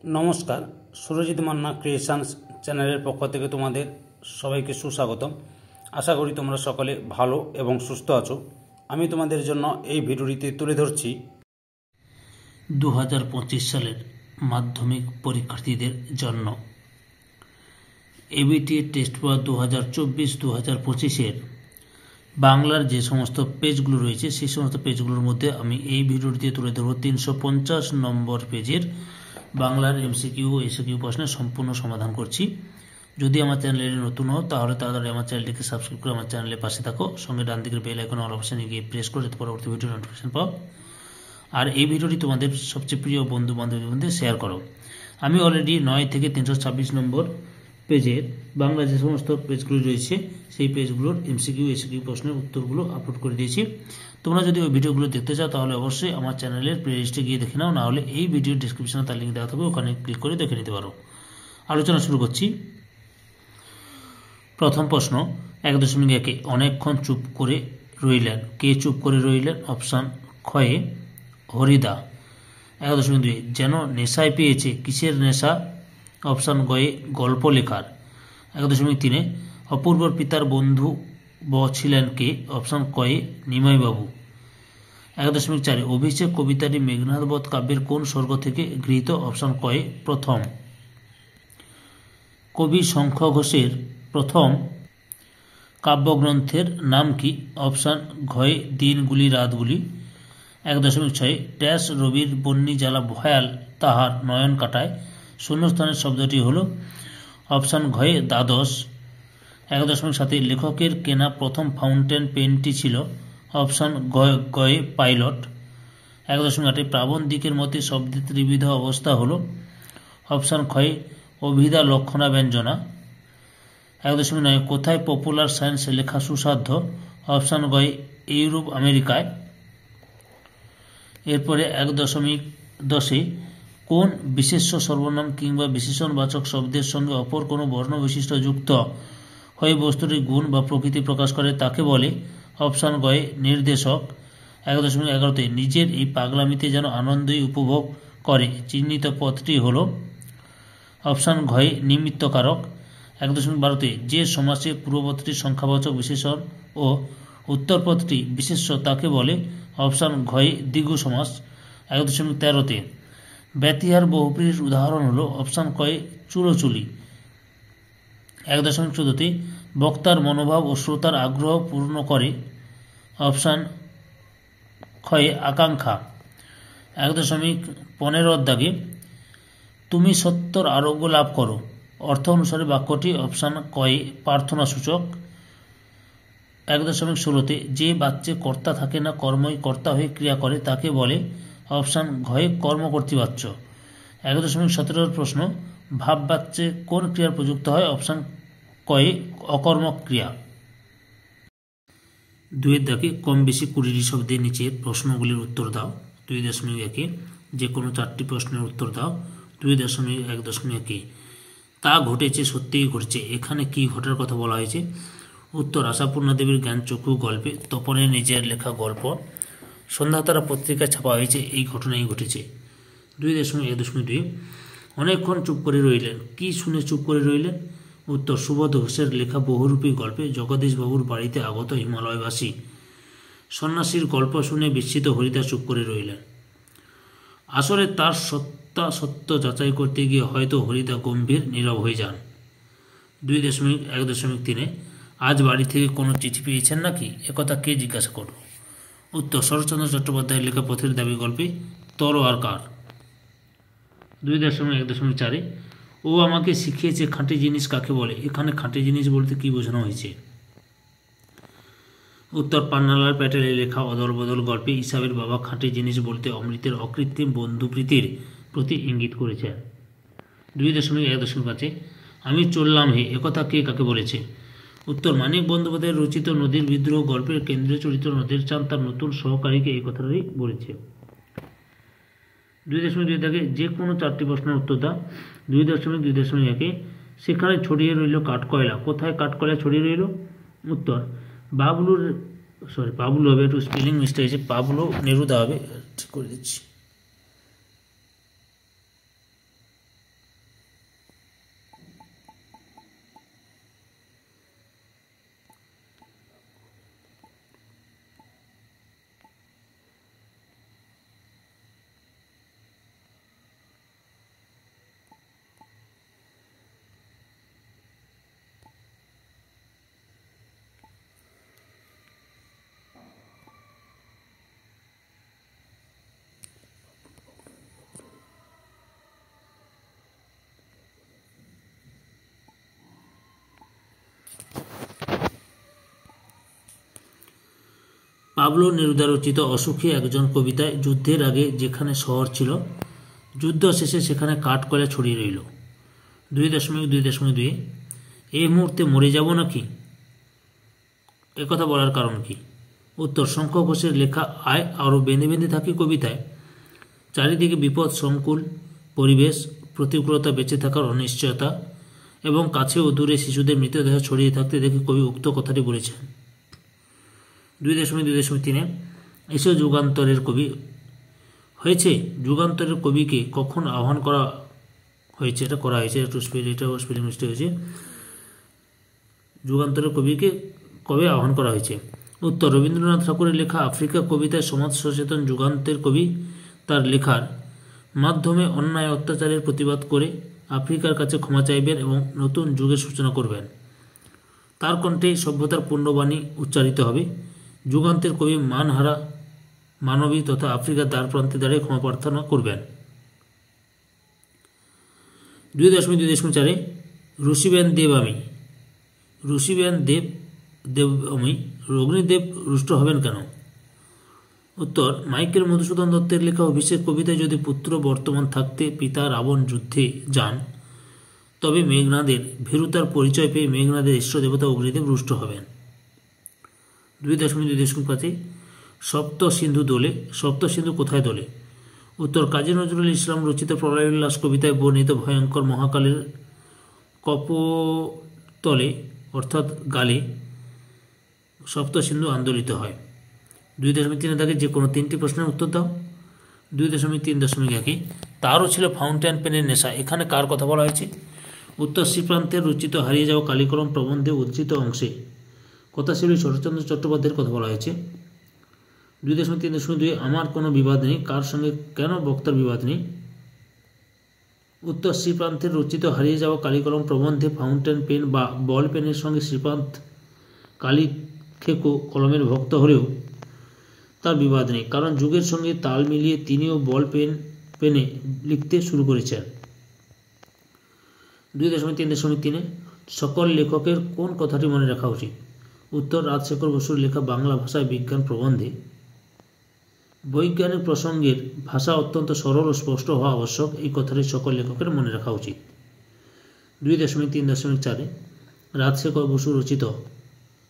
নমস্কার, সুরজিৎ মান্না ক্রিয়েশনস চ্যানেলের পক্ষ থেকে তোমাদের সবাইকে সুস্বাগতম। আশা করি তোমরা সকলে ভালো এবং সুস্থ আছো। আমি তোমাদের জন্য এই ভিডিওটিতে তুলে ধরছি 2025 সালের মাধ্যমিক পরীক্ষার্থীদের জন্য এবিটি টেস্ট পেপার 2024-2025-এর বাংলার যে সমস্ত পেজগুলো রয়েছে সেই সমস্ত পেজগুলোর মধ্যে আমি এই ভিডিওটিতে তুলে ধরব 350 নম্বর পেজের বাংলার এমসিকিউ ও এসিকিউ প্রশ্নের সম্পূর্ণ সমাধান করছি। যদি আমার চ্যানেলে নতুন হও তাহলে তাড়াতাড়ি আমার চ্যানেলটিকে সাবস্ক্রাইব করে আমার চ্যানেলের পাশে থাকো, সঙ্গে ডান দিকের বেল আইকন অল অপশনে গিয়ে প্রেস করে যাতে পরবর্তী ভিডিও নোটিফিকেশন পাও। আর এই ভিডিওটি তোমাদের সবচেয়ে প্রিয় বন্ধু বান্ধবীর মধ্যে শেয়ার করো। আমি অলরেডি 9 থেকে 326 নম্বর পেজের বাংলা যে সমস্ত পেজগুলো রয়েছে সেই পেজগুলোর এমসিকিউ এসিকিউ প্রশ্নের উত্তরগুলো আপলোড করে দিয়েছি। তোমরা যদি ওই ভিডিওগুলো দেখতে চাও তাহলে অবশ্যই আমার চ্যানেলের প্লেলিস্টে গিয়ে দেখে নাও, না হলে এই ভিডিওর ডিসক্রিপশনে তার লিঙ্ক দেওয়া থাকবে, ওখানে ক্লিক করে দেখে নিতে পারো। আলোচনা শুরু করছি। প্রথম প্রশ্ন 1.1 অনেকক্ষণ চুপ করে রইলেন। কে চুপ করে রইলেন? অপশান খয়ে হরিদা। 1.2 যেন নেশায় পেয়েছে। কিসের নেশা? অপশান গয়ে গল্প লেখার। 1.3 অপূর্বর পিতার বন্ধু ছিলেন কে? অপশান কয়ে নিমাইবাবু। 1.4 অভিষেক কবিতাটি মেঘনাদ বধ কাব্যের কোন স্বর্গ থেকে গৃহীত? অপশান কয়ে প্রথম। কবি শঙ্খ ঘোষের প্রথম কাব্যগ্রন্থের নাম কি? অপশান ঘয়ে দিনগুলি রাতগুলি। 1.6 ড্যাশ রবির বন্যী জ্বালা ভয়াল তাহার নয়ন কাটায়। শূন্যস্থানের শব্দটি হল অপশান ঘয়ে দ্বাদশ। 1.7 লেখকের কেনা প্রথম ফাউন্টেন পেনটি ছিল? অপশান গয়ে পাইলট। 1.8 প্রাবন্ধিকের মতে শব্দের ত্রিবিধ অবস্থা হল? অপশান ক্ষয়ে অভিধা লক্ষণা ব্যঞ্জনা। 1.9 কোথায় পপুলার সায়েন্স লেখা সুসাধ্য? অপশান গয়ে ইউরোপ আমেরিকায়। এরপরে 1.10 কোন বিশেষ্য সর্বনাম কিংবা বিশেষণবাচক শব্দের সঙ্গে অপর কোনো বর্ণ বিশিষ্ট যুক্ত হয়ে বস্তুটির গুণ বা প্রকৃতি প্রকাশ করে তাকে বলে? অপশান গয়ে নির্দেশক। 1.11 নিজের এই পাগলামিতে যেন আনন্দই উপভোগ করে চিহ্নিত পথটি হল? অপশান ঘয়ে নিমিত্তকারক। 1.12 যে সমাসে পূর্বপদটি সংখ্যাবাচক বিশেষণ ও উত্তরপদটি বিশেষ্য তাকে বলে? অপশান ঘয়ে দ্বিগু সমাস। 1.13 ব্যতিহার বহুব্রীহির উদাহরণ হল? অপশান কয়ে চুলোচুলি। 1.14 বক্তার মনোভাব ও শ্রোতার আগ্রহ পূর্ণ করে? অপশান ক্ষয়ে আকাঙ্ক্ষা। 1.15 তুমি সত্যর আরোগ্য লাভ করো অর্থ অনুসারে বাক্যটি? অপশান কয়ে প্রার্থনা সূচক। 1.16 যে বাচ্চে কর্তা থাকে না কর্মই কর্তা হয়ে ক্রিয়া করে তাকে বলে? অপশান ঘয়ে কর্মকর্তৃবাচ্য। 1.17 প্রশ্ন ভাব বাচ্চে কোন ক্রিয়ার প্রযুক্ত হয়? অপশান কয়ে অকর্মক ক্রিয়া। 2 কম বেশি 20টি শব্দের নিচের প্রশ্নগুলির উত্তর দাও। 2.1 যে কোনো 4টি প্রশ্নের উত্তর দাও। 2.1 তা ঘটেছে সত্যিই ঘটেছে, এখানে কি ঘটার কথা বলা হয়েছে? উত্তর আশাপূর্ণা দেবীর জ্ঞানচক্ষু গল্পে তপনের নিজের লেখা গল্প সন্ধ্যাতারা পত্রিকায় ছাপা হয়েছে, এই ঘটনাই ঘটেছে। 2.1 অনেকক্ষণ চুপ করে রইলেন। কি শুনে চুপ করে রইলেন? উত্তর সুবোধ ঘোষের লেখা বহুরূপী গল্পে জগদীশবাবুর বাড়িতে আগত হিমালয়বাসী সন্ন্যাসীর গল্প শুনে বিস্মিত হরিদা চুপ করে রইলেন। আসলে তার সত্য যাচাই করতে গিয়ে হয়তো হরিদা গম্ভীর নীরব হয়ে যান। 2.1 আজ বাড়ি থেকে কোনো চিঠি পেয়েছেন নাকি? একথা কে জিজ্ঞাসা করল? উত্তর শরৎচন্দ্র চট্টোপাধ্যায়ের লেখা পথের দাবি গল্পে তরোয়ার কার। 2.1 ও আমাকে শিখিয়েছে খাঁটি জিনিস কাকে বলে? এখানে খাঁটি জিনিস বলতে কি বোঝানো হয়েছে? উত্তর পান্নালাল প্যাটেলের লেখা অদল বদল গল্পে ইসাবের বাবা খাঁটি জিনিস বলতে অমৃতের অকৃত্রিম বন্ধুপ্রীতির প্রতি ইঙ্গিত করেছেন। 2.1 আমি চললাম হে একথা কে কাকে বলেছে? উত্তর মানিক বন্দ্যোপাধ্যায়ের রচিত নদীর বিদ্রোহ গল্পের কেন্দ্রীয় চরিত্র নদের চাঁদ তার নতুন সহকারীকে এই কথাটাই বলেছে। 2.2 যে কোনো 4টি প্রশ্নের উত্তর দাও। 2.1 সেখানে ছড়িয়ে রইল কাঠকয়লা। কোথায় কাঠকয়লা ছড়িয়ে রইল? উত্তর বাবলু হবে, একটু স্পেলিং মিস্টেক হয়েছে, পাবলো নেরুদা হবে, ঠিক করে দিচ্ছি। পাবলো নেরুদা রচিত অসুখী একজন কবিতায় যুদ্ধের আগে যেখানে শহর ছিল, যুদ্ধ শেষে সেখানে কাঠকয়লা ছড়িয়ে রইল। 2.2.2 এই মুহূর্তে মরে যাব নাকি, একথা বলার কারণ কি? উত্তর, শঙ্খ ঘোষের লেখা আয় আরও বেঁধে বেঁধে থাকি কবিতায়। চারিদিকে বিপদ সংকুল পরিবেশ, প্রতিকূলতা, বেঁচে থাকার অনিশ্চয়তা এবং কাছে ও দূরে শিশুদের মৃতদেহ ছড়িয়ে থাকতে দেখে কবি উক্ত কথাটি বলেছেন। 2.2.3 এসে যুগান্তরের কবি হয়েছে। যুগান্তরের কবিকে কখন আহ্বান করা হয়েছে? এটাও স্পেলিং মিস্টেক হয়েছে। যুগান্তরের কবিকে কবে আহ্বান করা হয়েছে? উত্তর, রবীন্দ্রনাথ ঠাকুরের লেখা আফ্রিকা কবিতায় সমাজ সচেতন যুগান্তের কবি তার লেখার মাধ্যমে অন্যায় অত্যাচারের প্রতিবাদ করে আফ্রিকার কাছে ক্ষমা চাইবেন এবং নতুন যুগের সূচনা করবেন। তার কণ্ঠে সভ্যতার পূর্ণবাণী উচ্চারিত হবে। যুগান্তের কবি মানহারা মানবী তথা আফ্রিকার দ্বার প্রান্তে দাঁড়িয়ে ক্ষমা প্রার্থনা করবেন। 2.2.4 ঋষিবেন দেব আমি অগ্নিদেব রুষ্ট হবেন কেন? উত্তর, মাইকেল মধুসূদন দত্তের লেখা অভিষেক কবিতায় যদি পুত্র বর্তমান থাকতে পিতা রাবণ যুদ্ধে যান, তবে মেঘনাদের ভীরুতার পরিচয় পেয়ে মেঘনাদের ইষ্ট দেবতা অগ্নিদেব রুষ্ট হবেন। 2.2.5 সপ্ত সিন্ধু কোথায় দোলে? উত্তর, কাজী নজরুল ইসলাম রচিত প্রলয় উল্লাস কবিতায় বর্ণিত ভয়ঙ্কর মহাকালের কপোতলে অর্থাৎ গালে সপ্ত সিন্ধু আন্দোলিত হয়। 2.3 দাগে যে কোনো 3টি প্রশ্নের উত্তর দাও। 2.3.1 তারও ছিল ফাউন্টেন পেনের নেশা, এখানে কার কথা বলা হয়েছে? উত্তর, শ্রীপ্রান্তের রচিত হারিয়ে যাওয়া কালিকলম প্রবন্ধে উদ্ধৃত অংশে কথাশিল্পী শরৎচন্দ্র চট্টোপাধ্যায়ের কথা বলা হয়েছে। 2.3.2 আমার কোনো বিবাদ নেই, কার সঙ্গে কেন বক্তার বিবাদ নেই? উত্তর, শ্রীপ্রান্তের রচিত হারিয়ে যাওয়া কালিকলম প্রবন্ধে ফাউন্টেন পেন বা বল পেনের সঙ্গে শ্রীপ্রান্ত কালিখেকো কলমের ভক্ত হলেও তার বিবাদ নেই, কারণ যুগের সঙ্গে তাল মিলিয়ে তিনিও বল পেনে লিখতে শুরু করেছেন। 2.3.3 সকল লেখকের কোন কথাটি মনে রাখা উচিত? উত্তর, রাজশেখর বসুর লেখা বাংলা ভাষায় বিজ্ঞান প্রবন্ধে বৈজ্ঞানিক প্রসঙ্গের ভাষা অত্যন্ত সরল ও স্পষ্ট হওয়া আবশ্যক, এই কথাটি সকল লেখকের মনে রাখা উচিত। 2.3.4 রাজশেখর বসু রচিত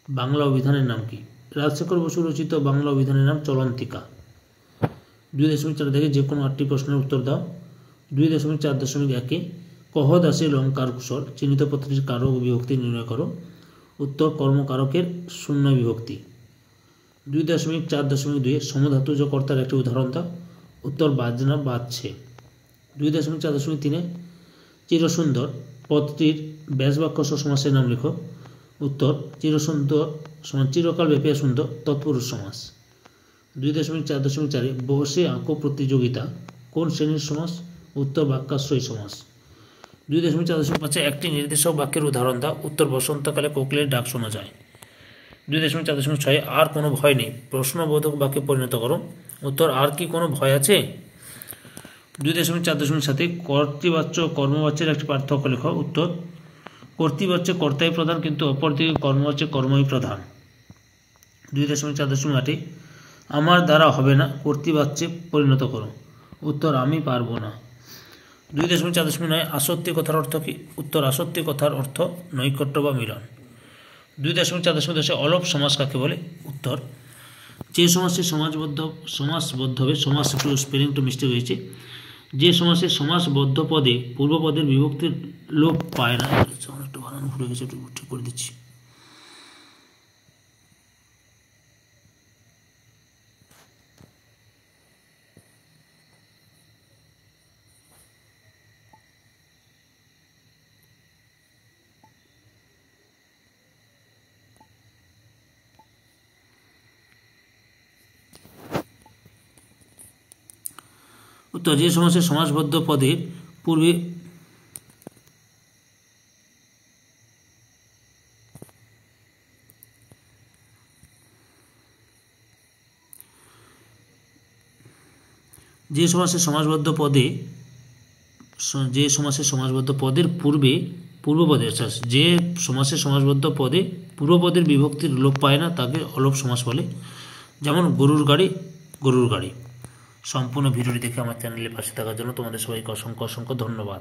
বাংলা অভিধানের নাম কি? রাজশেখর বসু রচিত বাংলা অভিধানের নাম চলন্তিকা। 2.4 থেকে যে কোনো 8টি প্রশ্নের উত্তর দাও। 2.4.1 কহ দাসে লঙ্কার কুশল চিহ্নিত পত্রটির কারক বিভক্তি নির্ণয় করো। উত্তর, কর্মকারকের শূন্য বিভক্তি। 2.4.2 সমধাতুজ কর্তার একটি উদাহরণ দাও। উত্তর, বাজনা বাজছে। 2.4.3 চিরসুন্দর পদটির ব্যাসবাক্য সমাসের নাম লেখো। উত্তর, চিরসুন্দর সমান চিরকাল ব্যাপিয়া সুন্দর তৎপুরুষ সমাস। 2.4.4 বসে আঁকো প্রতিযোগিতা কোন শ্রেণীর সমাস? উত্তর, বাক্যাশ্রয়ী সমাস। 2.4.5 একটি নির্দেশক বাক্যের উদাহরণ দাও। উত্তর, বসন্তকালে কোকিলের ডাক শোনা যায়। 2.4.6 আর কোনো ভয় নেই প্রশ্নবোধক বাক্যে পরিণত করো। উত্তর, আর কি কোনো ভয় আছে? 2.4.7 কর্তৃবাচ্য কর্মবাচ্যের একটি পার্থক্য লেখো। উত্তর, কর্তৃবাচ্যে কর্তাই প্রধান, কিন্তু অপরদিকে কর্মবাচ্যে কর্মই প্রধান। 2.4.8 আমার দ্বারা হবে না কর্তৃবাচ্যে পরিণত করো। উত্তর, আমি পারবো না। 2.4.9 আসত্তি কথার অর্থ কি? উত্তর, আসত্তি কথার অর্থ নৈকট্য বা মিলন। 2.4.10 অলপ সমাস কাকে বলে? উত্তর, যে সমাসে সমাসবদ্ধ হবে, সমাস একটু স্পেলিংটা মিস্টেক হয়েছে, যে সমাসে সমাসবদ্ধ পদে পূর্বপদের বিভক্তির লোপ পায় না। একটু বানানো ভুলে গেছে, একটু ঠিক করে দিচ্ছি। উত্তর, যে সমাসে সমাসবদ্ধ পদের পূর্বে যে সমাসে সমাসবদ্ধ পদের পূর্বে পূর্বপদের যে সমাসে সমাসবদ্ধ পদে পূর্বপদের বিভক্তির লোপ পায় না তাকে অলোপ সমাস বলে। যেমন গরুর গাড়ি। সম্পূর্ণ ভিডিওটি দেখে আমার চ্যানেলের পাশে থাকার জন্য তোমাদের সবাইকে অসংখ্য অসংখ্য ধন্যবাদ।